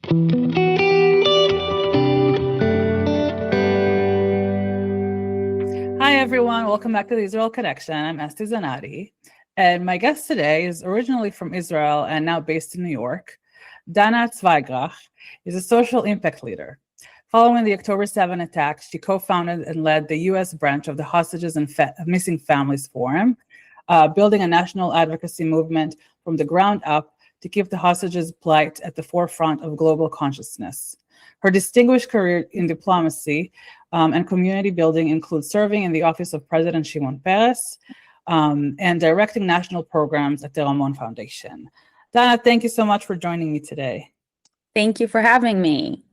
Hi, everyone. Welcome back to the Israel Connection. I'm Esti Zenati. And my guest today is originally from Israel and now based in New York. Dana Cwaigrach is a social impact leader. Following the October 7 attacks, she co-founded and led the U.S. branch of the Hostages and Missing Families Forum, building a national advocacy movement from the ground up to keep the hostages' plight at the forefront of global consciousness. Her distinguished career in diplomacy and community building includes serving in the office of President Shimon Peres and directing national programs at the Ramon Foundation. Dana, thank you so much for joining me today. Thank you for having me.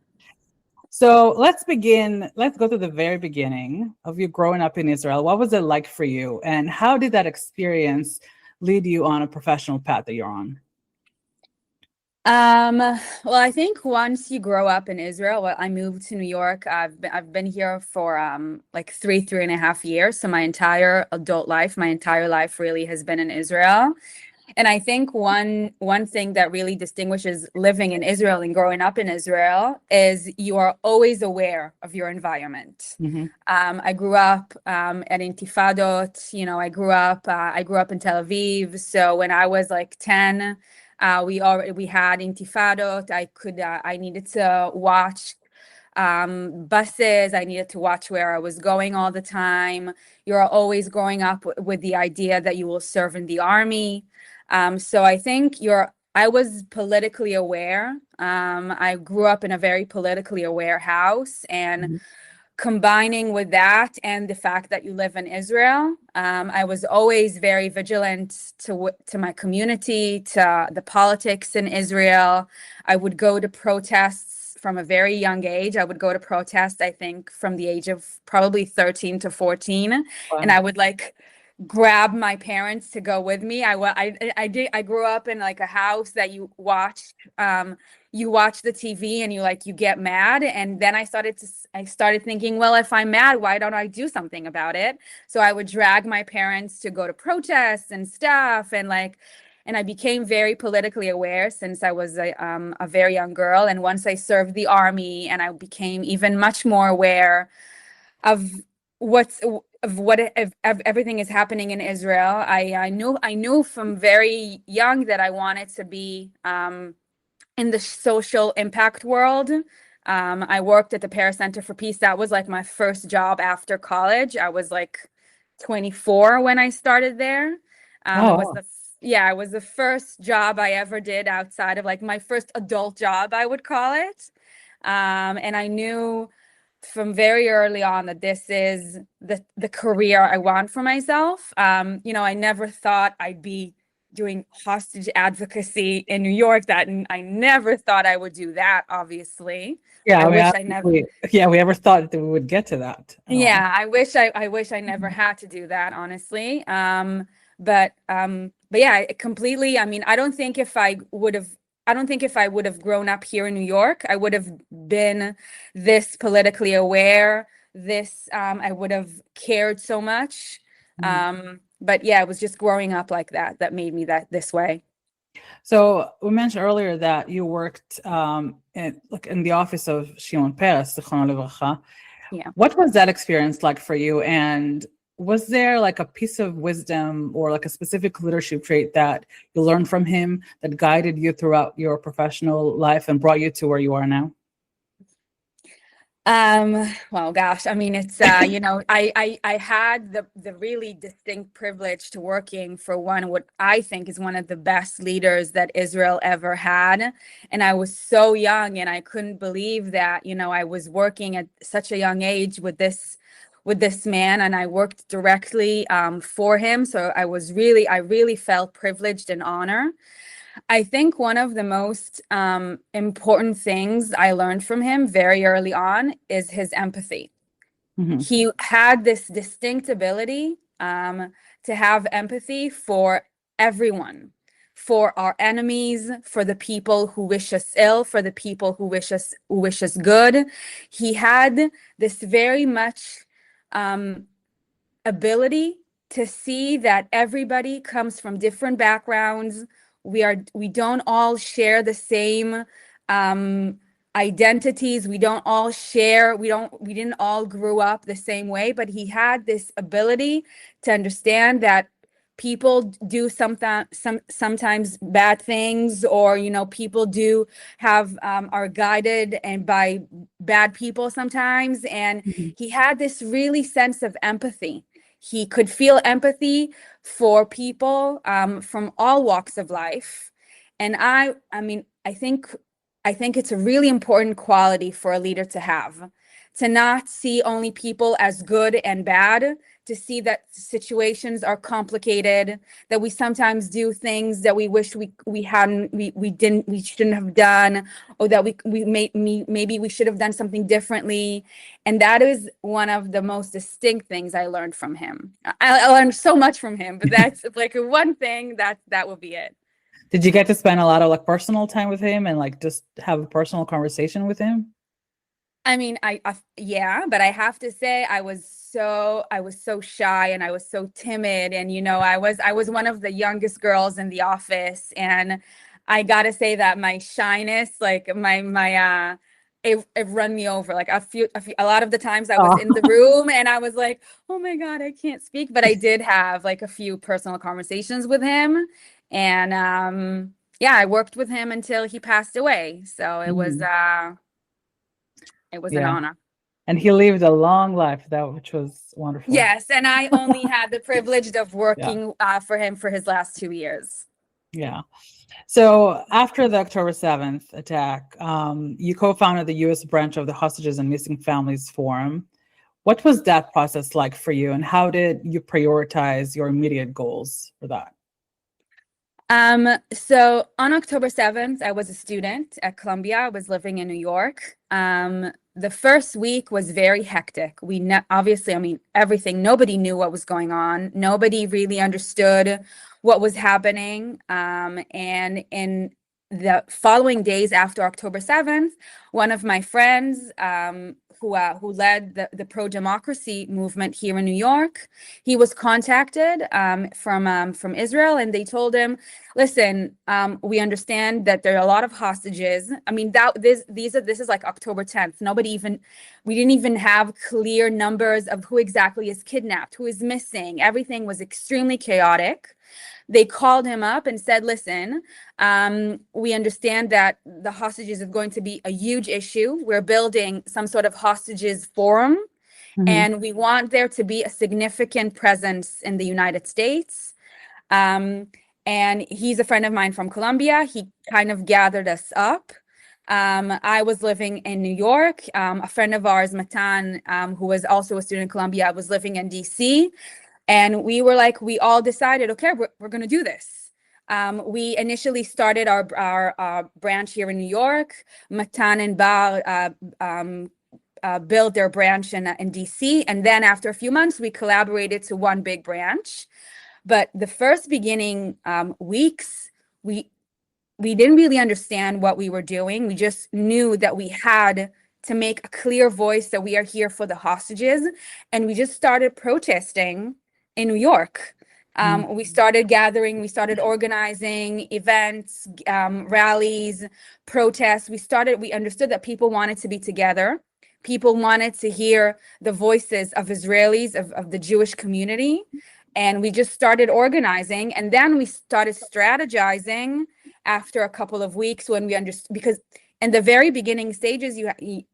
So let's begin. Let's go to the very beginning of you growing up in Israel. What was it like for you? And how did that experience lead you on a professional path that you're on? Well, I think once you grow up in Israel, I moved to New York. I've been here for like three and a half years. So my entire adult life, my entire life really has been in Israel. And I think one thing that really distinguishes living in Israel and growing up in Israel is you are always aware of your environment. Mm-hmm. I grew up at Intifadot. I grew up in Tel Aviv. So when I was like 10, we had Intifadot. I needed to watch buses. I needed to watch where I was going all the time. You're always growing up with the idea that you will serve in the army. So I think I was politically aware. I grew up in a very politically aware house, and Mm-hmm. combining with that and the fact that you live in Israel, I was always very vigilant to my community, to the politics in Israel. I would go to protests from a very young age. I would go to protests, I think, from the age of probably 13 to 14. Wow. And I would grab my parents to go with me. I grew up in like a house that you watch the TV and you get mad. And then I started thinking, well, if I'm mad, why don't I do something about it? So I would drag my parents to go to protests and stuff. And I became very politically aware since I was a very young girl. And once I served the army, and I became even much more aware of everything is happening in Israel. I knew from very young that I wanted to be in the social impact world. I worked at the Paris Center for Peace. That was like my first job after college. I was like 24 when I started there. It was the first job I ever did outside of like my first adult job, I would call it. And I knew from very early on that this is the career I want for myself. I never thought I'd be doing hostage advocacy in New York. That I never thought I would do that, obviously. Yeah, we ever thought that we would get to that. Yeah, I wish I never had to do that, honestly. But yeah, completely. I mean, I don't think if I would have grown up here in New York, I would have been this politically aware. I would have cared so much. But yeah, it was just growing up like that made me this way. So we mentioned earlier that you worked in the office of Shimon Peres, Zichrono Livracha. Yeah. What was that experience like for you? And was there like a piece of wisdom or like a specific leadership trait that you learned from him that guided you throughout your professional life and brought you to where you are now? Well, gosh, I mean, it's, I had the really distinct privilege to working for what I think is one of the best leaders that Israel ever had. And I was so young and I couldn't believe that, I was working at such a young age with this man, and I worked directly for him. So I really felt privileged and honored. I think one of the most important things I learned from him very early on is his empathy. Mm-hmm. He had this distinct ability to have empathy for everyone, for our enemies, for the people who wish us ill, for the people who wish us good. He had this very much ability to see that everybody comes from different backgrounds. We don't all share the same identities. We don't all share. We didn't all grow up the same way, but he had this ability to understand that people do sometimes bad things, or people do have are guided and by bad people sometimes, and he had this really sense of empathy. He could feel empathy for people from all walks of life. And I mean, I think it's a really important quality for a leader to have, to not see only people as good and bad, to see that situations are complicated, that we sometimes do things that we wish we shouldn't have done, or that maybe we should have done something differently. And that is one of the most distinct things I learned from him. I learned so much from him, but that's like one thing that will be it. Did you get to spend a lot of like personal time with him and like just have a personal conversation with him? I mean, yeah, but I have to say I was so shy, and I was so timid, and I was one of the youngest girls in the office, and I gotta say that my shyness, like it run me over. Like a lot of the times I was in the room and I was like, oh my God, I can't speak. But I did have like a few personal conversations with him, and yeah, I worked with him until he passed away. So it was an honor. And he lived a long life, which was wonderful. Yes, and I only had the privilege of working for him for his last 2 years. Yeah. So after the October 7th attack, you co-founded the U.S. branch of the Hostages and Missing Families Forum. What was that process like for you, and how did you prioritize your immediate goals for that? So on October 7th, I was a student at Columbia. I was living in New York. The first week was very hectic. Obviously, I mean, everything, nobody knew what was going on. Nobody really understood what was happening. And in the following days after October 7th, one of my friends, who led the pro-democracy movement here in New York, he was contacted from Israel, and they told him, listen, we understand that there are a lot of hostages. I mean, this is like October 10th. We didn't even have clear numbers of who exactly is kidnapped, who is missing. Everything was extremely chaotic. They called him up and said, listen, we understand that the hostages is going to be a huge issue. We're building some sort of hostages forum, and we want there to be a significant presence in the United States. And he's a friend of mine from Colombia. He kind of gathered us up. I was living in New York. A friend of ours, Matan, who was also a student in Colombia, was living in DC. And we all decided, okay, we're going to do this. We initially started our branch here in New York. Matan and Bar built their branch in DC. And then after a few months, we collaborated to one big branch. But the first beginning weeks, we didn't really understand what we were doing. We just knew that we had to make a clear voice that we are here for the hostages. And we just started protesting in New York. We started gathering, we started organizing events, rallies, protests. We understood that people wanted to be together. People wanted to hear the voices of Israelis, of the Jewish community. And we just started organizing. And then we started strategizing after a couple of weeks, when we understood, because in the very beginning stages, a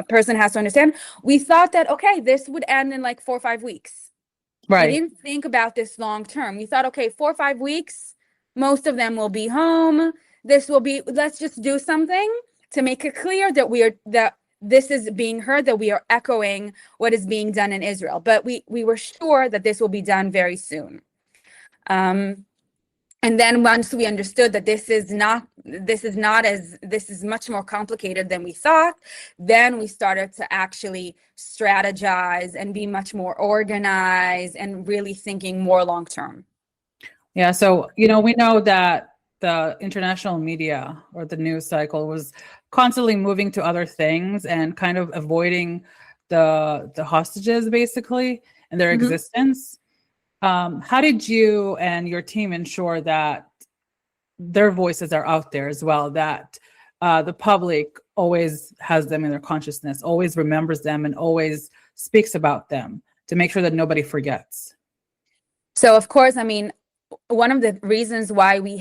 person has to understand, we thought that, okay, this would end in like 4 or 5 weeks. Right. We didn't think about this long term. We thought, okay, 4 or 5 weeks, most of them will be home. Let's just do something to make it clear that this is being heard, that we are echoing what is being done in Israel. But we were sure that this will be done very soon. And then once we understood that this is much more complicated than we thought, then we started to actually strategize and be much more organized and really thinking more long term. Yeah. So, we know that the international media or the news cycle was constantly moving to other things and kind of avoiding the hostages basically and their existence. How did you and your team ensure that their voices are out there as well, that the public always has them in their consciousness, always remembers them, and always speaks about them to make sure that nobody forgets? So of course, I mean, one of the reasons why we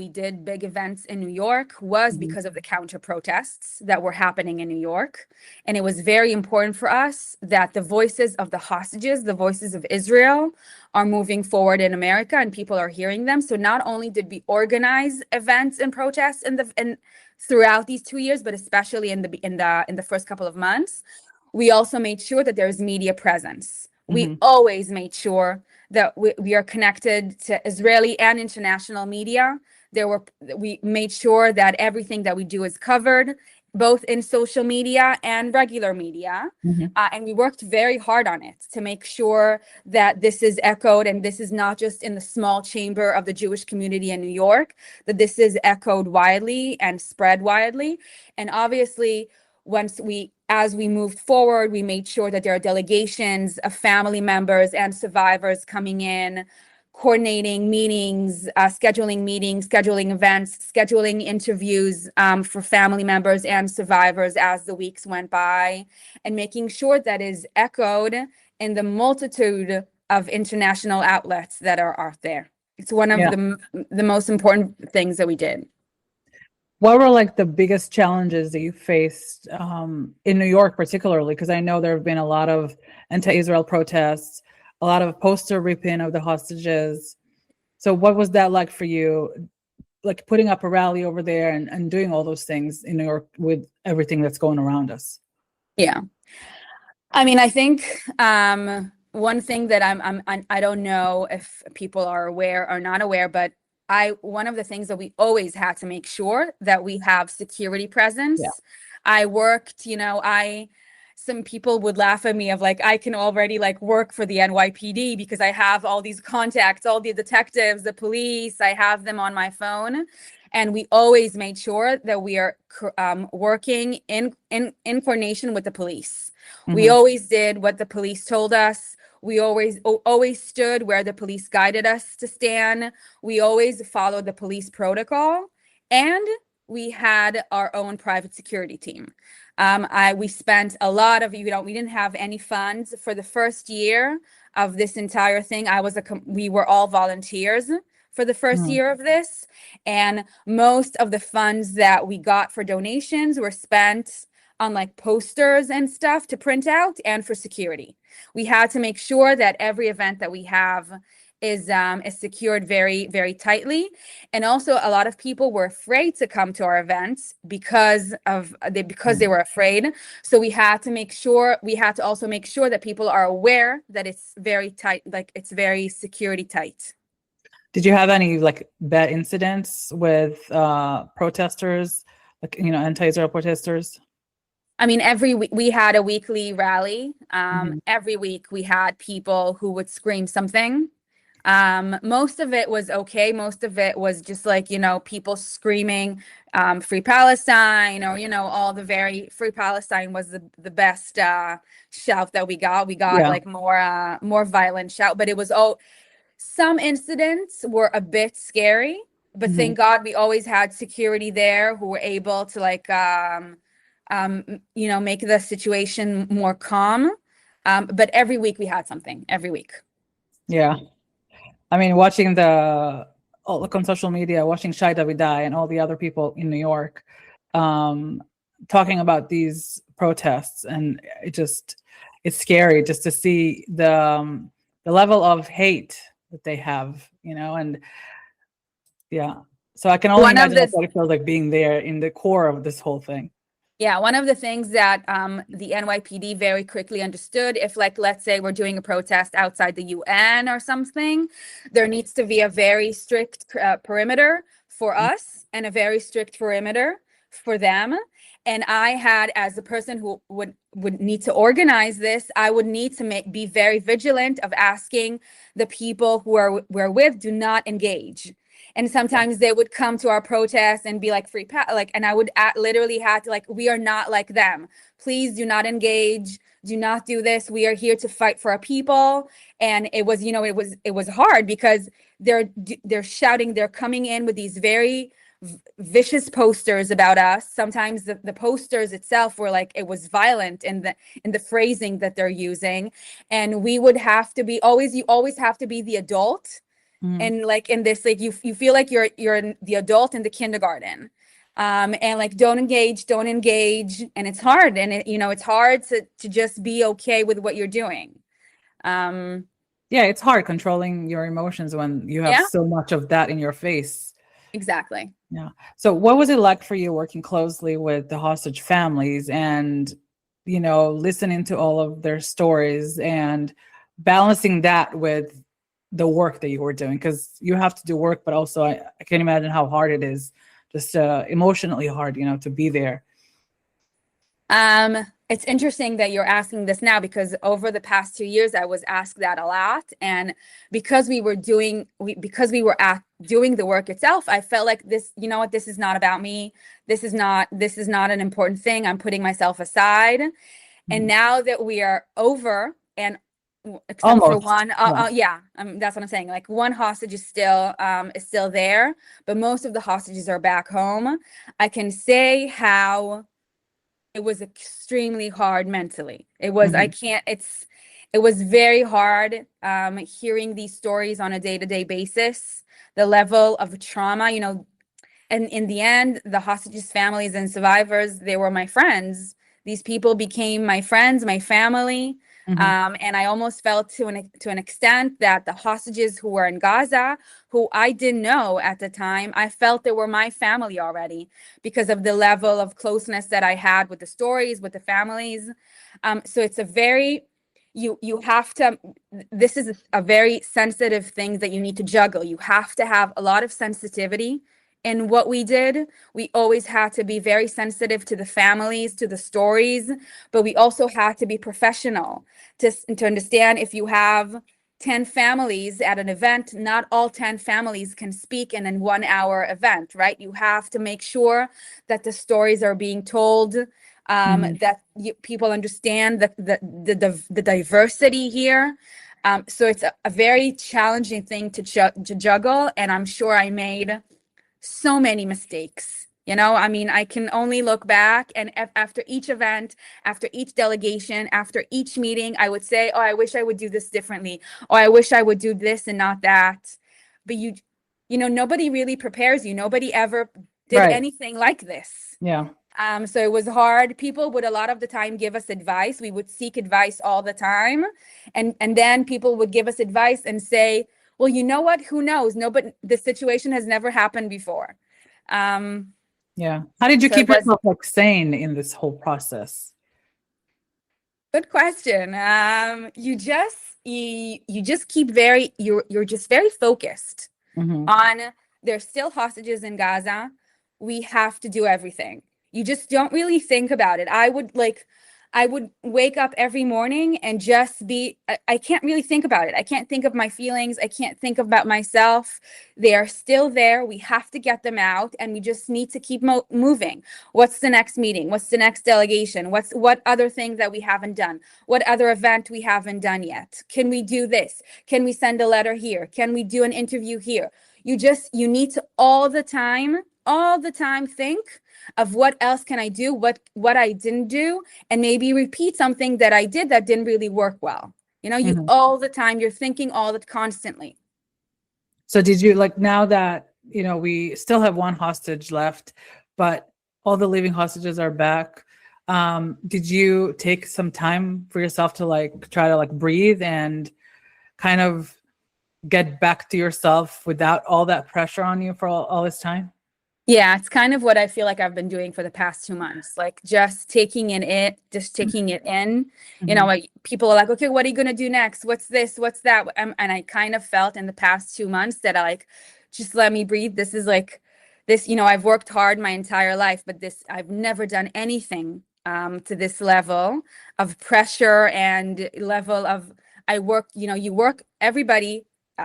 did big events in New York was because of the counter protests that were happening in New York. And it was very important for us that the voices of the hostages, the voices of Israel, are moving forward in America and people are hearing them. So not only did we organize events and protests throughout these 2 years, but especially in the first couple of months, we also made sure that there's media presence. We always made sure that we are connected to Israeli and international media. We made sure that everything that we do is covered, both in social media and regular media. And we worked very hard on it to make sure that this is echoed, and this is not just in the small chamber of the Jewish community in New York, that this is echoed widely and spread widely. And obviously, as we moved forward, we made sure that there are delegations of family members and survivors coming in, coordinating meetings, scheduling events, scheduling interviews for family members and survivors as the weeks went by, and making sure that is echoed in the multitude of international outlets that are out there. It's one of the most important things that we did. What were like the biggest challenges that you faced in New York, particularly? Because I know there have been a lot of anti-Israel protests, a lot of poster ripping of the hostages. So what was that like for you, like putting up a rally over there and doing all those things in New York with everything that's going around us? Yeah. I mean, I think one thing that I don't know if people are aware or not aware, but one of the things that we always had to make sure that we have security presence. I worked, some people would laugh at me of like, I can already like work for the NYPD because I have all these contacts, all the detectives, the police, I have them on my phone. And we always made sure that we are working in coordination with the police. We always did what the police told us. We always stood where the police guided us to stand. We always followed the police protocol, and we had our own private security team. We spent a lot of, we didn't have any funds for the first year of this entire thing. We were all volunteers for the first year of this, and most of the funds that we got for donations were spent on like posters and stuff to print out and for security. We had to make sure that every event that we have is secured very, very tightly. And also a lot of people were afraid to come to our events because they were afraid. So we had to also make sure that people are aware that it's very tight, like it's very security tight. Did you have any like bad incidents with protesters, like, anti-Israel protesters? I mean, every week we had a weekly rally. Every week we had people who would scream something. Most of it was okay. Most of it was just like, people screaming Free Palestine, or, all the very Free Palestine was the best shout that we got. We got like more violent shout, but it was some incidents were a bit scary, but thank God we always had security there who were able to like make the situation more calm. But every week we had something, every week. Yeah. I mean, watching look on social media, watching Shai Davidai and all the other people in New York talking about these protests, and it's scary just to see the level of hate that they have, and so I can only imagine what it feels like being there in the core of this whole thing. Yeah, one of the things that the NYPD very quickly understood, if like, let's say we're doing a protest outside the UN or something, there needs to be a very strict perimeter for us and a very strict perimeter for them. And I had, as the person who would need to organize this, I would need to be very vigilant of asking the people who we're with, do not engage. And sometimes they would come to our protests and be like, and I would literally have to like, we are not like them. Please do not engage. Do not do this. We are here to fight for our people. And it was, it was hard because they're shouting, they're coming in with these very vicious posters about us. Sometimes the posters itself were like, it was violent in the phrasing that they're using, and we would have to be you always have to be the adult. And like in this, like you feel like you're the adult in the kindergarten, and like don't engage, and it's hard, and it's hard to just be okay with what you're doing. Yeah, it's hard controlling your emotions when you have Yeah, so much of that in your face. exactly. Yeah. So what was it like for you working closely with the hostage families and, listening to all of their stories and balancing that with the work that you were doing? Because you have to do work, but also I can imagine how hard it is, just emotionally hard, to be there. It's interesting that you're asking this now, because over the past 2 years, I was asked that a lot. And because we were doing the work itself, I felt like this, this is not about me. This is not an important thing. I'm putting myself aside. And now that we are over, and except for Almost. one, that's what I'm saying. Like one hostage is still there, but most of the hostages are back home. I can say how it was extremely hard mentally. It was, it was very hard hearing these stories on a day-to-day basis, the level of trauma, and in the end, the hostages' families and survivors, they were my friends. These people became my friends, my family. And I almost felt to an extent that the hostages who were in Gaza, who I didn't know at the time, I felt they were my family already because of the level of closeness that I had with the stories, with the families. So it's a very, you have to, this is a very sensitive thing that you need to juggle. You have to have a lot of sensitivity in what we did. We always had to be very sensitive to the families, to the stories, but we also had to be professional to understand if you have 10 families at an event, not all 10 families can speak in a 1 hour event, right? You have to make sure that the stories are being told, that people understand the diversity here. So it's a very challenging thing to juggle, and I'm sure I made so many mistakes. I mean, I can only look back, and after each event, after each delegation, after each meeting, I would say, oh, I wish I would do this differently. Oh, I wish I would do this and not that. But nobody really prepares you. Nobody ever did anything like this. Yeah. So it was hard. People would a lot of the time give us advice. We would seek advice all the time. And then people would give us advice and say, well, you know what? Who knows? But the situation has never happened before. Yeah. How did you keep yourself sane in this whole process? Good question. You just keep you're just very focused on, there's still hostages in Gaza. We have to do everything. You just don't really think about it. I would wake up every morning and just I can't really think about it. I can't think of my feelings. I can't think about myself. They are still there. We have to get them out, and we just need to keep moving. What's the next meeting? What's the next delegation? What other things that we haven't done? What other event we haven't done yet? Can we do this? Can we send a letter here? Can we do an interview here? You need to all the time think of what else can I do, what I didn't do, and maybe repeat something that I did that didn't really work well. You all the time, you're thinking constantly. So did you, like, now that, we still have one hostage left, but all the living hostages are back, did you take some time for yourself to try to breathe and kind of get back to yourself without all that pressure on you for all this time? Yeah, it's kind of what I feel like I've been doing for the past 2 months, like just taking it in. Like people are like, okay, what are you going to do next? What's this? What's that? And I kind of felt in the past 2 months that just let me breathe. This is this, I've worked hard my entire life, but I've never done anything to this level of pressure and level of, you work, everybody,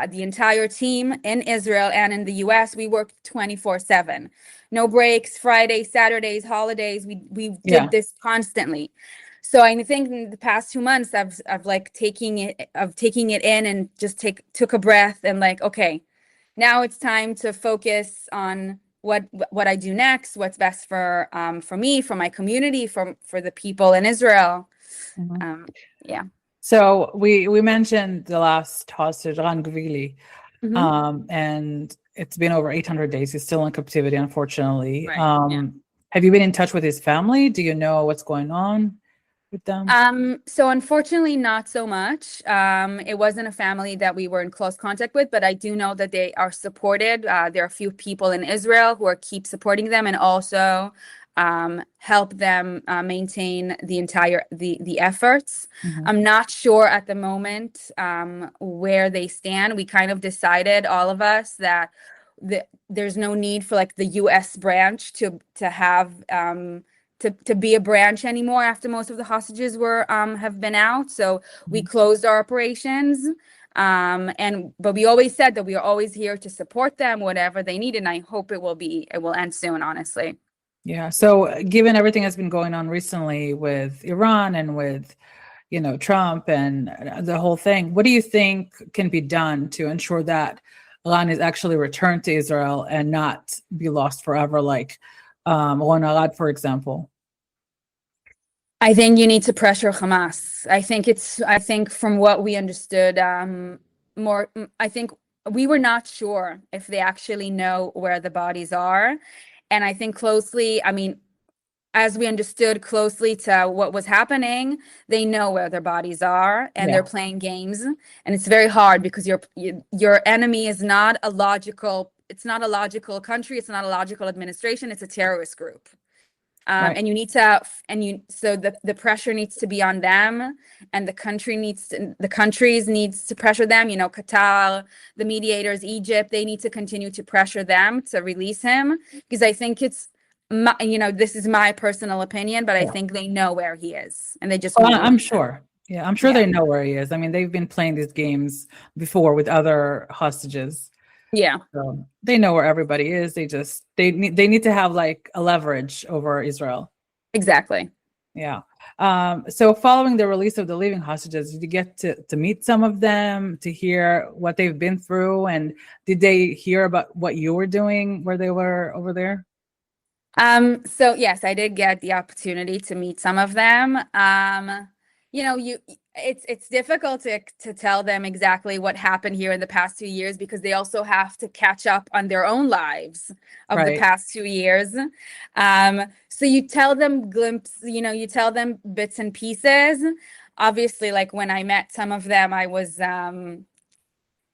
the entire team in Israel and in the US, we worked 24/7. No breaks, Fridays, Saturdays, holidays. We did this constantly. So I think in the past 2 months, I've taking it in and just took a breath and okay, now it's time to focus on what I do next, what's best for me, for my community, for the people in Israel. Mhm. Yeah. So we mentioned the last hostage, Ran Gvili, Mhm. and it's been over 800 days. He's still in captivity, unfortunately. Right. Yeah. Have you been in touch with his family? Do you know what's going on with them? So unfortunately, not so much. It wasn't a family that we were in close contact with, but I do know that they are supported. There are a few people in Israel who are keep supporting them and also help them maintain the efforts. Mhm. I'm not sure at the moment where they stand. We kind of decided, all of us, that there's no need for like the U.S. branch to have to be a branch anymore after most of the hostages were have been out. So we Mhm. closed our operations. But we always said that we are always here to support them, whatever they need, and I hope it will end soon, honestly. Yeah. So given everything that's been going on recently with Iran and with, Trump and the whole thing, what do you think can be done to ensure that Iran is actually returned to Israel and not be lost forever, like Ron Arad, for example? I think you need to pressure Hamas. I think from what we understood, I think we were not sure if they actually know where the bodies are. And I think closely, I mean, as we understood closely to what was happening, they know where their bodies are and they're Yeah. playing games. And it's very hard because your enemy is not a logical, it's not a logical country, it's not a logical administration, it's a terrorist group. Right. And you need to, so the pressure needs to be on them, and the countries needs to pressure them. Qatar, the mediators, Egypt, they need to continue to pressure them to release him, because I think this is my personal opinion, but I Yeah. think they know where he is, and they just Well, won't I'm release him. sure. Yeah, I'm sure Yeah, they know where he is. I mean, they've been playing these games before with other hostages. yeah, So they know where everybody is. They need to have like a leverage over Israel. exactly. Yeah. So following the release of the living hostages, did you get to meet some of them, to hear what they've been through, and did they hear about what you were doing where they were over there? So yes, I did get the opportunity to meet some of them. You it's difficult to tell them exactly what happened here in the past 2 years, because they also have to catch up on their own lives of the Right. past 2 years. So you tell them you tell them bits and pieces. Obviously, like when I met some of them,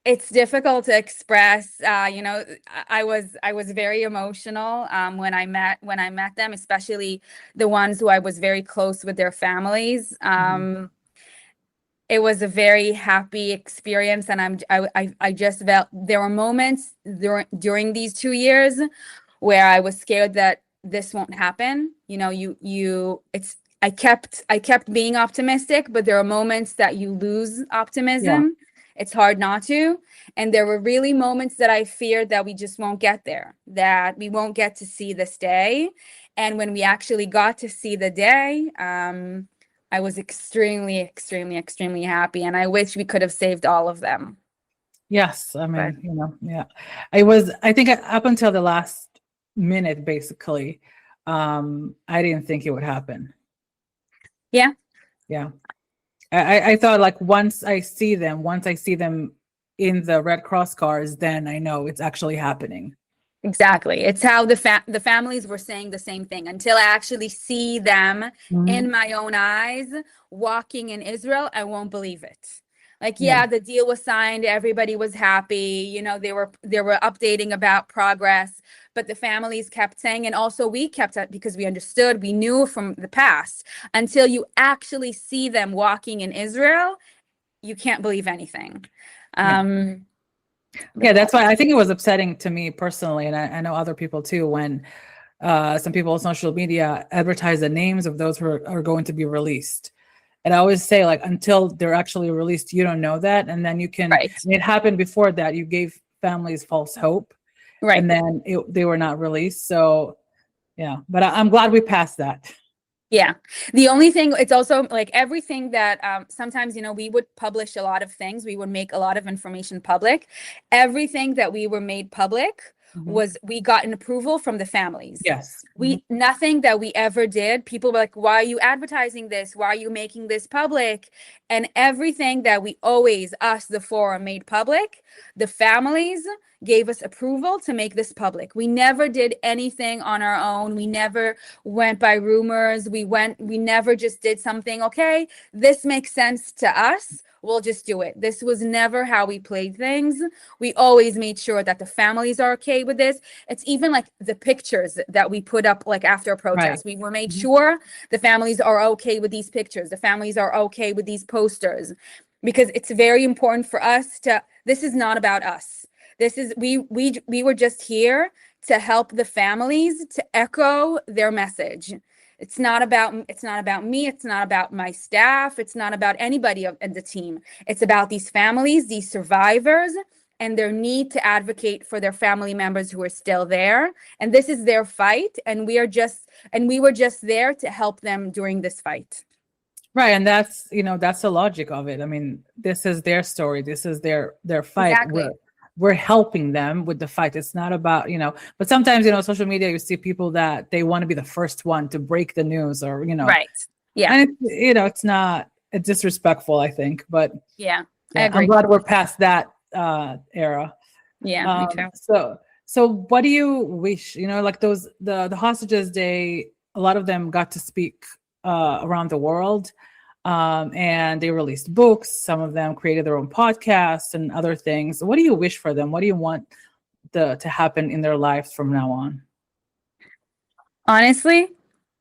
it's difficult to express. I was very emotional when I met them, especially the ones who I was very close with their families. Mhm. It was a very happy experience, and I just felt there were moments during these 2 years where I was scared that this won't happen. I kept being optimistic, but there are moments that you lose Yeah. optimism. It's hard not to. And there were really moments that I feared that we just won't get there, that we won't get to see this day. And when we actually got to see the day, I was extremely, extremely, extremely happy. And I wish we could have saved all of them. Yes. I But mean, yeah. I think up until the last minute, basically, I didn't think it would happen. yeah. Yeah. I thought like once I see them in the Red Cross cars, then I know it's actually happening. Exactly. It's how the families were saying the same thing. Until I actually see them Mhm. in my own eyes walking in Israel, I won't believe it. Like, Yeah. yeah, the deal was signed, everybody was happy, they were updating about progress, but the families kept saying, and also we kept it because we understood, we knew from the past, until you actually see them walking in Israel, you can't believe anything. Yeah. But Yeah, yeah. that's why I think it was upsetting to me personally, and I know other people too, when some people on social media advertise the names of those who are going to be released. And I always say, like, until they're actually released, you don't know that. And then Right. it happened before that. You gave families false hope, Right. and then they were not released. So, yeah, but I'm glad we passed that. Yeah. The only thing, it's also like everything that sometimes, we would publish a lot of things. We would make a lot of information public. Everything that we were made public was we got an approval from the families. Yes. Nothing that we ever did, people were like, why are you advertising this? Why are you making this public? And everything that we always, us, the forum, made public, the families gave us approval to make this public. We never did anything on our own. We never went by rumors. We never just did something, okay, this makes sense to us, we'll just do it. This was never how we played things. We always made sure that the families are okay with this. It's even like the pictures that we put up like after a protest. We were made sure the families are okay with these pictures. The families are okay with these posters, because it's very important for us to, this is not about us. This is, we were just here to help the families to echo their message. It's not about me. It's not about my staff. It's not about anybody in the team. It's about these families, these survivors, and their need to advocate for their family members who are still there. And this is their fight. And we were just there to help them during this fight. Right. And that's, that's the logic of it. I mean, this is their story. This is their fight. Exactly. We're helping them with the fight. It's not about, but sometimes, social media, you see people that they want to be the first one to break the news or, Right. Yeah. And it's not, it's disrespectful, I think, but yeah, I agree. I'm glad we're past that era. Yeah, me too. So what do you wish, like those, the hostages, a lot of them got to speak around the world. And they released books. Some of them created their own podcasts and other things. What do you wish for them? What do you want to happen in their lives from now on? Honestly,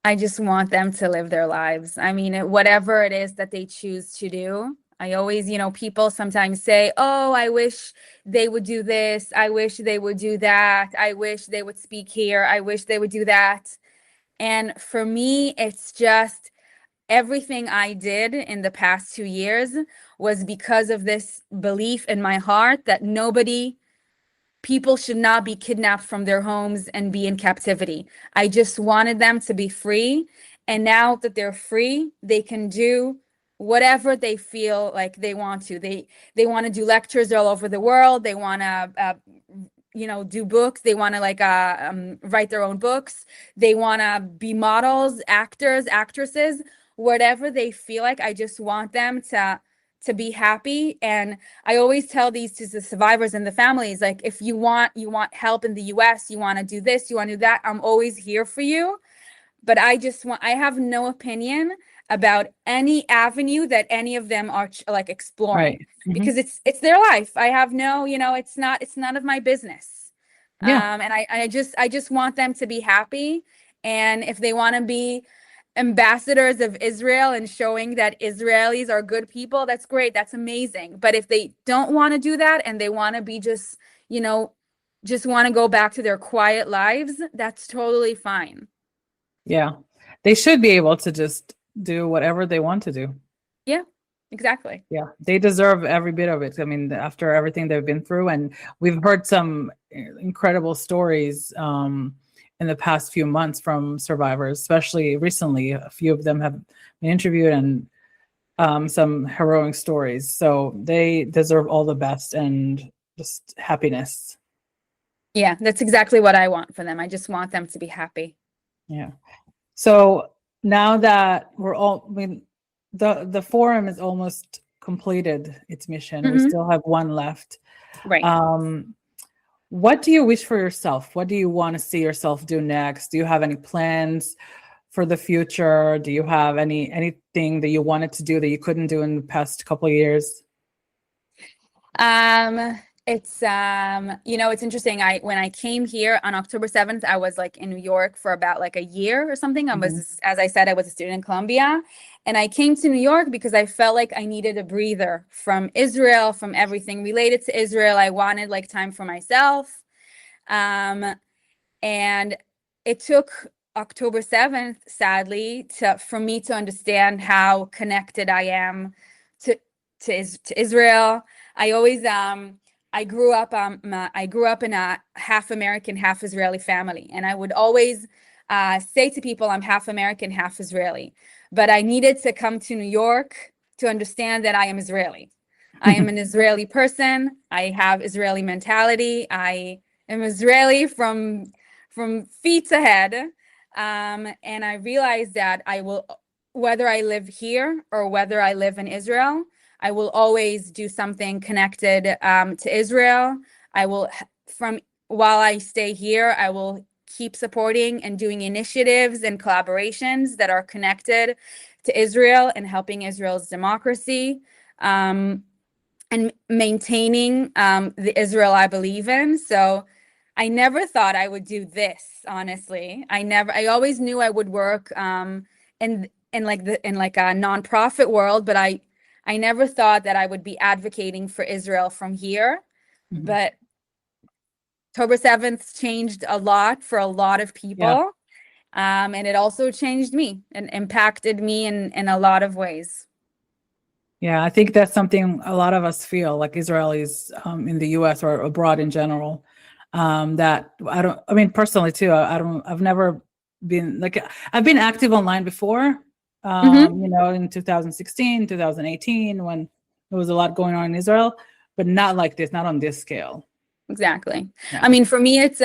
I just want them to live their lives. I mean, whatever it is that they choose to do. I always, people sometimes say, oh, I wish they would do this. I wish they would do that. I wish they would speak here. I wish they would do that. And for me, it's just, everything I did in the past 2 years was because of this belief in my heart that people should not be kidnapped from their homes and be in captivity. I just wanted them to be free. And now that they're free, they can do whatever they feel like they want to. They want to do lectures all over the world. They want to, do books. They want to write their own books. They want to be models, actors, actresses. Whatever they feel like, I just want them to be happy. And I always tell these to the survivors and the families, like, if you want help in the US, you want to do this, you want to do that, I'm always here for you. But I have no opinion about any avenue that any of them are like exploring, right. Because it's their life. I have no, it's none of my business. Yeah. And I just want them to be happy. And if they want to be ambassadors of Israel and showing that Israelis are good people, that's great. That's amazing. But if they don't want to do that and they want to be just want to go back to their quiet lives, that's totally fine. Yeah. They should be able to just do whatever they want to do. Yeah, exactly. Yeah. They deserve every bit of it. I mean, after everything they've been through, and we've heard some incredible stories, in the past few months from survivors, especially recently. A few of them have been interviewed, and some heroic stories. So they deserve all the best and just happiness. Yeah, that's exactly what I want for them. I just want them to be happy. Yeah. So now that the forum is almost completed its mission. Mm-hmm. We still have one left. Right. What do you wish for yourself? What do you want to see yourself do next? Do you have any plans for the future? Do you have anything that you wanted to do that you couldn't do in the past couple of years? It's it's interesting. When I came here on October 7th, I was like in New York for about like a year or something. Mm-hmm. As I said, I was a student in Columbia, and I came to New York because I felt like I needed a breather from Israel, from everything related to Israel. I wanted like time for myself. And it took October 7th, sadly, for me to understand how connected I am to Israel. I always I grew up in a half American, half Israeli family, and I would always say to people, I'm half American, half Israeli. But I needed to come to New York to understand that I am Israeli. I am an Israeli person. I have Israeli mentality. I am Israeli from feet to head. And I realized that I will, whether I live here or whether I live in Israel, I will always do something connected to Israel. While I stay here, I will keep supporting and doing initiatives and collaborations that are connected to Israel and helping Israel's democracy, and maintaining the Israel I believe in. So I never thought I would do this, honestly. I always knew I would work in like a nonprofit world, but I never thought that I would be advocating for Israel from here. Mhm. But October 7th changed a lot for a lot of people. And it also changed me and impacted me in a lot of ways. Yeah, I think that's something a lot of us feel, like Israelis in the US or abroad in general. That I mean, personally too, I've never been like, I've been active online before, in 2016, 2018, when there was a lot going on in Israel, but not like this, not on this scale. Exactly. Yeah. I mean, for me, it's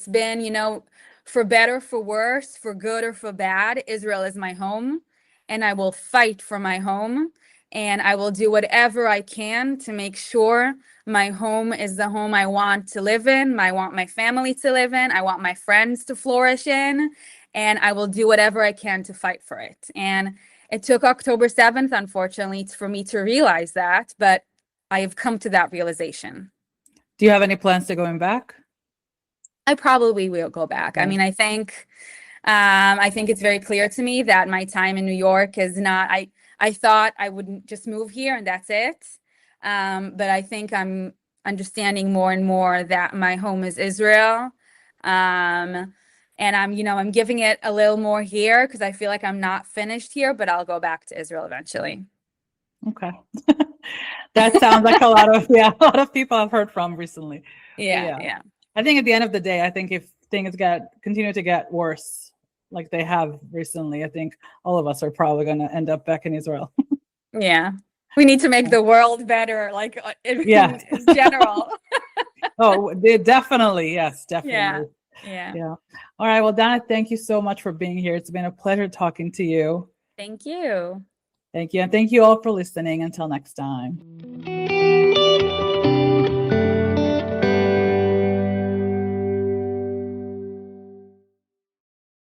been, for better, for worse, for good or for bad, Israel is my home, and I will fight for my home, and I will do whatever I can to make sure my home is the home I want to live in. I want my family to live in. I want my friends to flourish in, and I will do whatever I can to fight for it. And it took October 7th, unfortunately, for me to realize that, but I have come to that realization. Do you have any plans to going back? I probably will go back. Yeah. I mean, I think it's very clear to me that my time in New York is not, I thought I wouldn't just move here and that's it. But I think I'm understanding more and more that my home is Israel. And I'm giving it a little more here because I feel like I'm not finished here, but I'll go back to Israel eventually. Okay. That sounds like a lot of people I've heard from recently. Yeah. I think at the end of the day, I think if things continue to get worse, like they have recently, I think all of us are probably going to end up back in Israel. Yeah. We need to make the world better, like in general. Oh, definitely. Yes, definitely. Yeah. All right. Well, Dana, thank you so much for being here. It's been a pleasure talking to you. Thank you. Thank you. And thank you all for listening. Until next time.